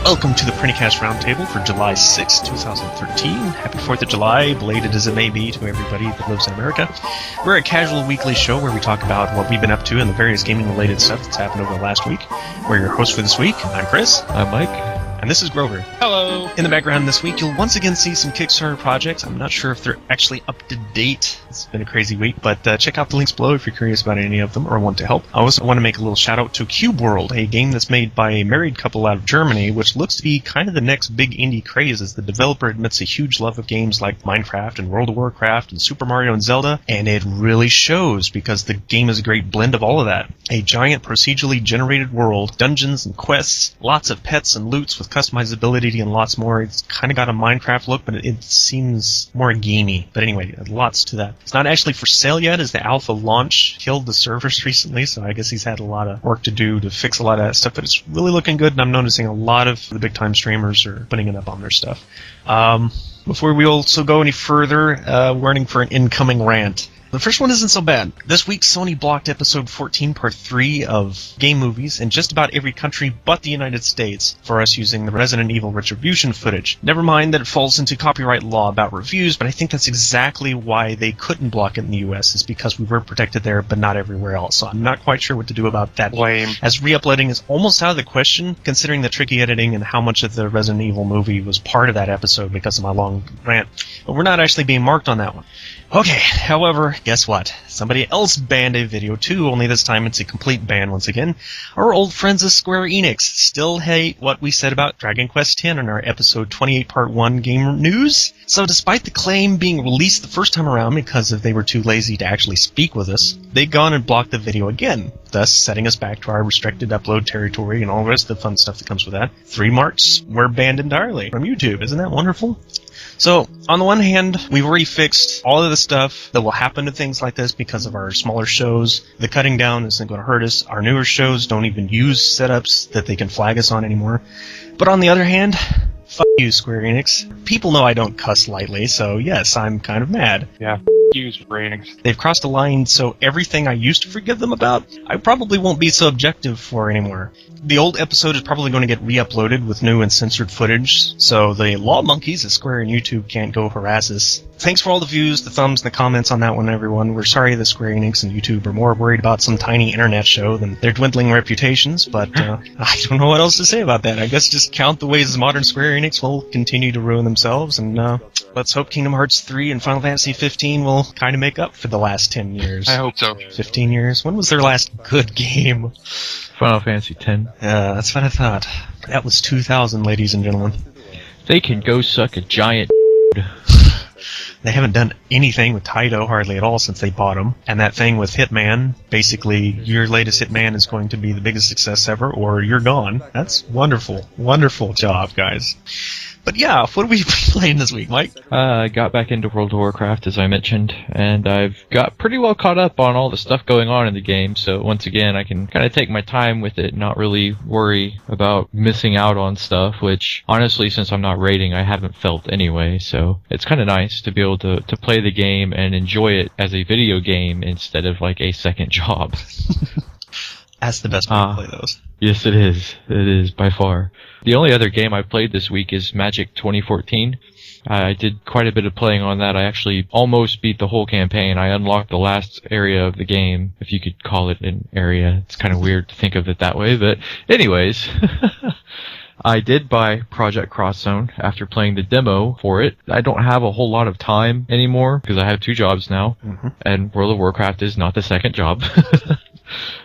Welcome to the PrinnyCast Roundtable for July 6, 2013. Happy 4th of July, belated as it may be to everybody that lives in America. We're a casual weekly show where we talk about what we've been up to and the various gaming-related stuff that's happened over the last week. We're your hosts for this week. I'm Chris. I'm Mike. And this is Grover. Hello. In the background this week, you'll once again see some Kickstarter projects. I'm not sure if they're actually up to date. It's been a crazy week, but check out the links below if you're curious about any of them or want to help. I also want to make a little shout out to Cube World, a game that's made by a married couple out of Germany, which looks to be kind of the next big indie craze as the developer admits a huge love of games like Minecraft and World of Warcraft and Super Mario and Zelda, and it really shows because the game is a great blend of all of that. A giant procedurally generated world, dungeons and quests, lots of pets and loots with customizability and lots more. It's kind of got a Minecraft look, but it seems more gamey. But anyway, lots to that. It's not actually for sale yet, as the alpha launch killed the servers recently, so I guess he's had a lot of work to do to fix a lot of that stuff, but it's really looking good, and I'm noticing a lot of the big-time streamers are putting it up on their stuff. Before we also go any further, warning for an incoming rant. The first one isn't so bad. This week, Sony blocked episode 14, part 3 of game movies in just about every country but the United States for us using the Resident Evil Retribution footage. Never mind that it falls into copyright law about reviews, but I think that's exactly why they couldn't block it in the US, is because we were protected there but not everywhere else. So I'm not quite sure what to do about that. Lame. As re-uploading is almost out of the question, considering the tricky editing and how much of the Resident Evil movie was part of that episode because of my long rant. But we're not actually being marked on that one. Okay, however, guess what? Somebody else banned a video too, only this time it's a complete ban once again. Our old friends at Square Enix still hate what we said about Dragon Quest X in our episode 28 part 1 game news. So despite the claim being released the first time around because they were too lazy to actually speak with us, they've gone and blocked the video again, thus setting us back to our restricted upload territory and all the rest of the fun stuff that comes with that. 3 marks were banned entirely from YouTube. Isn't that wonderful? So, on the one hand, we've already fixed all of the stuff that will happen to things like this because of our smaller shows. The cutting down isn't going to hurt us. Our newer shows don't even use setups that they can flag us on anymore. But on the other hand, fuck you, Square Enix. People know I don't cuss lightly, so yes, I'm kind of mad. Yeah, you, Square Enix. They've crossed a line, so everything I used to forgive them about, I probably won't be so objective for anymore. The old episode is probably going to get re-uploaded with new and censored footage, so the law monkeys at Square and YouTube can't go harass us. Thanks for all the views, the thumbs, and the comments on that one, everyone. We're sorry that Square Enix and YouTube are more worried about some tiny internet show than their dwindling reputations, but I don't know what else to say about that. I guess just count the ways modern Square Enix will continue to ruin themselves, and let's hope Kingdom Hearts 3 and Final Fantasy 15 will kind of make up for the last 10 years. I hope so. 15 years? When was their last good game? Final Fantasy X. Yeah, that's what I thought. That was 2000, ladies and gentlemen. They can go suck a giant They haven't done anything with Taito hardly at all since they bought them. And that thing with Hitman, basically, your latest Hitman is going to be the biggest success ever, or you're gone. That's wonderful. Wonderful job, guys. But yeah, what have we been playing this week, Mike? I got back into World of Warcraft, as I mentioned, and I've got pretty well caught up on all the stuff going on in the game, so once again, I can kind of take my time with it, not really worry about missing out on stuff, which, honestly, since I'm not raiding, I haven't felt anyway, so it's kind of nice to be able to play the game and enjoy it as a video game instead of like a second job. That's the best way to play those. Yes, it is. It is, by far. The only other game I've played this week is Magic 2014. I did quite a bit of playing on that. I actually almost beat the whole campaign. I unlocked the last area of the game, if you could call it an area. It's kind of weird to think of it that way, but anyways. I did buy Project Crosszone after playing the demo for it. I don't have a whole lot of time anymore because I have 2 jobs now, and World of Warcraft is not the second job.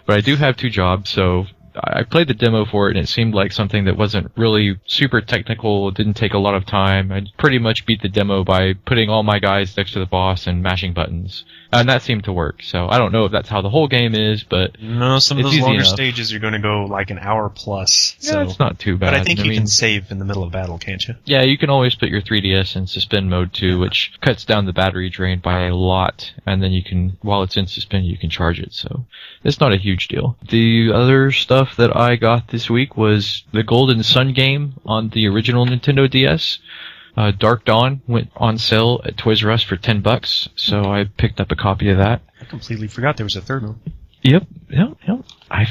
But I do have 2 jobs, so I played the demo for it, and it seemed like something that wasn't really super technical. It didn't take a lot of time. I pretty much beat the demo by putting all my guys next to the boss and mashing buttons. And that seemed to work. So I don't know if that's how the whole game is, but no, some of it's those longer enough. stages are going to go like an hour plus. Yeah, so. it's not too bad. But I think you can save in the middle of battle, can't you? Yeah, you can always put your 3DS in suspend mode too, which cuts down the battery drain by a lot. And then you can, while it's in suspend, you can charge it. So it's not a huge deal. The other stuff that I got this week was the Golden Sun game on the original Nintendo DS. Dark Dawn went on sale at Toys R Us for $10, so I picked up a copy of that. I completely forgot there was a third one. Yep. I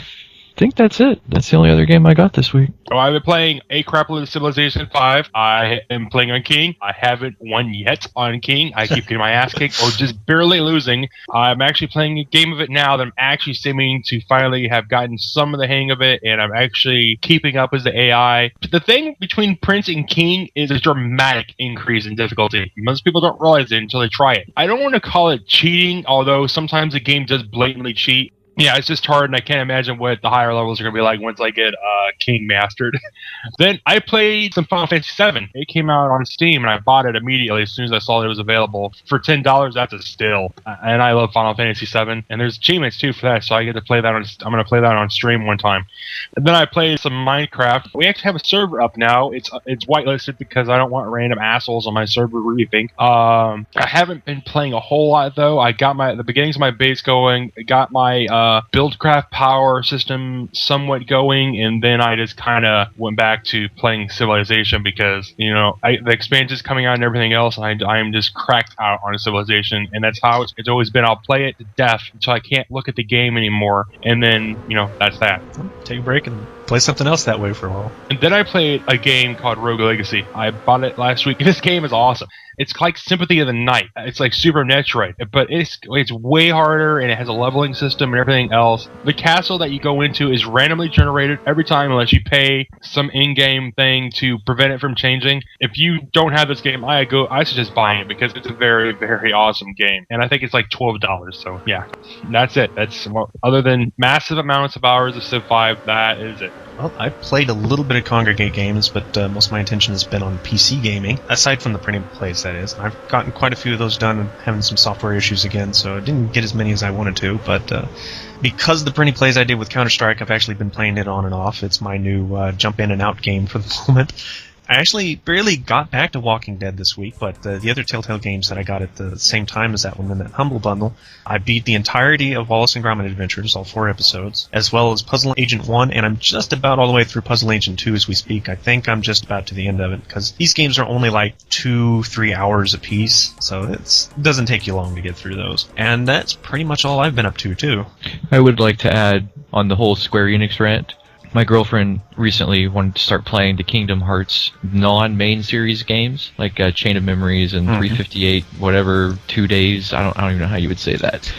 think that's it. That's the only other game I got this week. Oh, I've been playing a crapload of Civilization 5. I am playing on King. I haven't won yet on King. I keep getting my ass kicked or just barely losing. I'm actually playing a game of it now that I'm actually seeming to finally have gotten some of the hang of it, and I'm actually keeping up with the AI. The thing between Prince and King is a dramatic increase in difficulty. Most people don't realize it until they try it. I don't want to call it cheating, although sometimes the game does blatantly cheat. Yeah, it's just hard, and I can't imagine what the higher levels are going to be like once I get King mastered. Then I played some Final Fantasy VII. It came out on Steam, and I bought it immediately as soon as I saw it was available. For $10, that's a steal. And I love Final Fantasy VII. And there's achievements, too, for that, so I get to play that I'm going to play that on stream one time. And then I played some Minecraft. We actually have a server up now. It's whitelisted because I don't want random assholes on my server reaping. I haven't been playing a whole lot, though. I got the beginnings of my base going. I got my Buildcraft power system somewhat going, and then I just kind of went back to playing Civilization because, the expansion's coming out and everything else, and I am just cracked out on Civilization, and that's how it's always been. I'll play it to death until I can't look at the game anymore, and then, that's that. Take a break and play something else that way for a while. And then I played a game called Rogue Legacy. I bought it last week. This game is awesome. It's like Symphony of the Night. It's like Super Metroid, but it's way harder, and it has a leveling system and everything else. The castle that you go into is randomly generated every time unless you pay some in-game thing to prevent it from changing. If you don't have this game, I suggest buying it because it's a very, very awesome game. And I think it's like $12. So yeah, that's it. Other than massive amounts of hours of Civ 5, that is it. Well, I've played a little bit of Congregate games, but most of my attention has been on PC gaming, aside from the printing plays, that is. I've gotten quite a few of those done and having some software issues again, so I didn't get as many as I wanted to, but because the printing plays I did with Counter-Strike, I've actually been playing it on and off. It's my new jump in and out game for the moment. I actually barely got back to Walking Dead this week, but the other Telltale games that I got at the same time as that one in that Humble Bundle, I beat the entirety of Wallace and Gromit Adventures, all 4 episodes, as well as Puzzle Agent 1, and I'm just about all the way through Puzzle Agent 2 as we speak. I think I'm just about to the end of it, because these games are only like 2-3 hours a piece, so it doesn't take you long to get through those. And that's pretty much all I've been up to, too. I would like to add on the whole Square Enix rant. My girlfriend recently wanted to start playing the Kingdom Hearts non-main series games, like Chain of Memories and 358, whatever, 2 days. I don't even know how you would say that.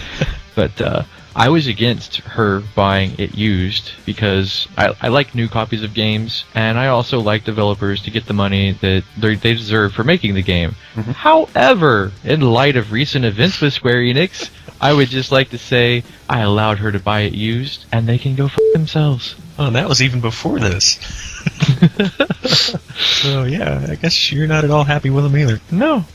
But I was against her buying it used because I like new copies of games, and I also like developers to get the money that they deserve for making the game. Mm-hmm. However, in light of recent events with Square Enix, I would just like to say I allowed her to buy it used, and they can go f*** themselves. Oh, and that was even before this. So yeah, I guess you're not at all happy with them either. No.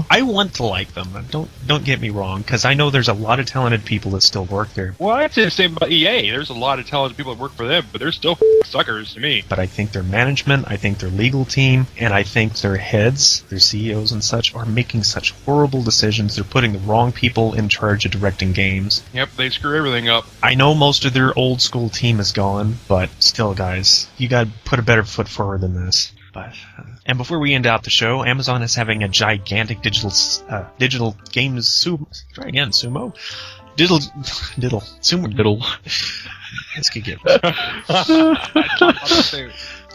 I want to like them. Don't get me wrong, because I know there's a lot of talented people that still work there. Well, I'd say the same about EA. There's a lot of talented people that work for them, but they're still suckers to me. But I think their management, I think their legal team, and I think their heads, their CEOs and such, are making such horrible decisions. They're putting the wrong people in charge of directing games. Yep, they screw everything up. I know most of their old school team is gone, but still, guys, you gotta put a better foot forward than this. And before we end out the show, Amazon is having a gigantic digital games sumo. This could get.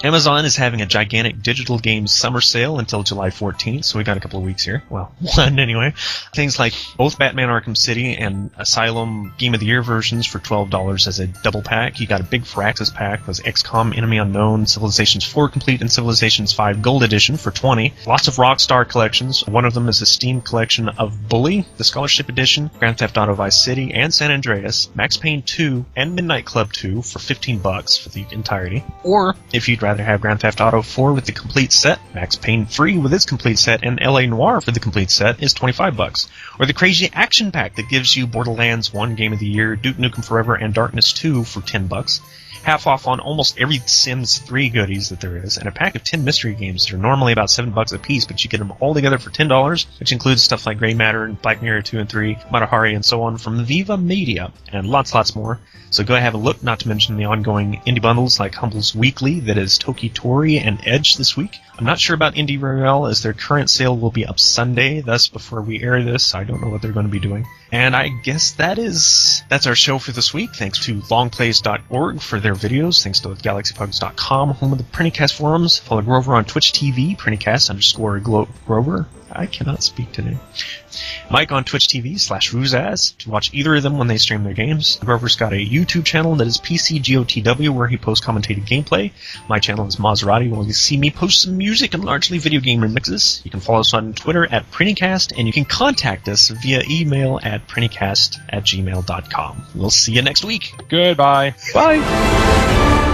Amazon is having a gigantic digital games summer sale until July 14th, so we got a couple of weeks here. Well, one anyway. Things like both Batman Arkham City and Asylum Game of the Year versions for $12 as a double pack. You got a big Firaxis pack with XCOM Enemy Unknown, Civilizations 4 Complete, and Civilizations 5 Gold Edition for $20. Lots of Rockstar collections. One of them is a Steam collection of Bully, the Scholarship Edition, Grand Theft Auto Vice City, and San Andreas, Max Payne 2, and Midnight Club 2 for $15 for the entirety. Or, if you'd rather have Grand Theft Auto 4 with the complete set, Max Payne 3 with its complete set, and LA Noire for the complete set is $25. Or the Crazy Action Pack that gives you Borderlands 1 Game of the Year, Duke Nukem Forever, and Darkness 2 for $10. Half off on almost every Sims 3 goodies that there is, and a pack of 10 mystery games that are normally about $7 a piece, but you get them all together for $10, which includes stuff like Grey Matter and Black Mirror 2 and 3, Matahari, and so on from Viva Media, and lots more. So go have a look, not to mention the ongoing indie bundles like Humble's Weekly that is Toki Tori and Edge this week. I'm not sure about Indie Royale, as their current sale will be up Sunday, thus before we air this, I don't know what they're going to be doing. And I guess that's our show for this week. Thanks to longplays.org for their videos. Thanks to galaxypugs.com, home of the PrinnyCast forums. Follow Grover on Twitch TV, PrinnyCast_Grover. I cannot speak today. Mike on Twitch TV/Ruzaz to watch either of them when they stream their games. Grover's got a YouTube channel that is PCGOTW where he posts commentated gameplay. My channel is Maserati where you see me post some music and largely video game remixes. You can follow us on Twitter at PrinnyCast, and you can contact us via email at PrinnyCast@gmail.com. We'll see you next week. Goodbye. Bye.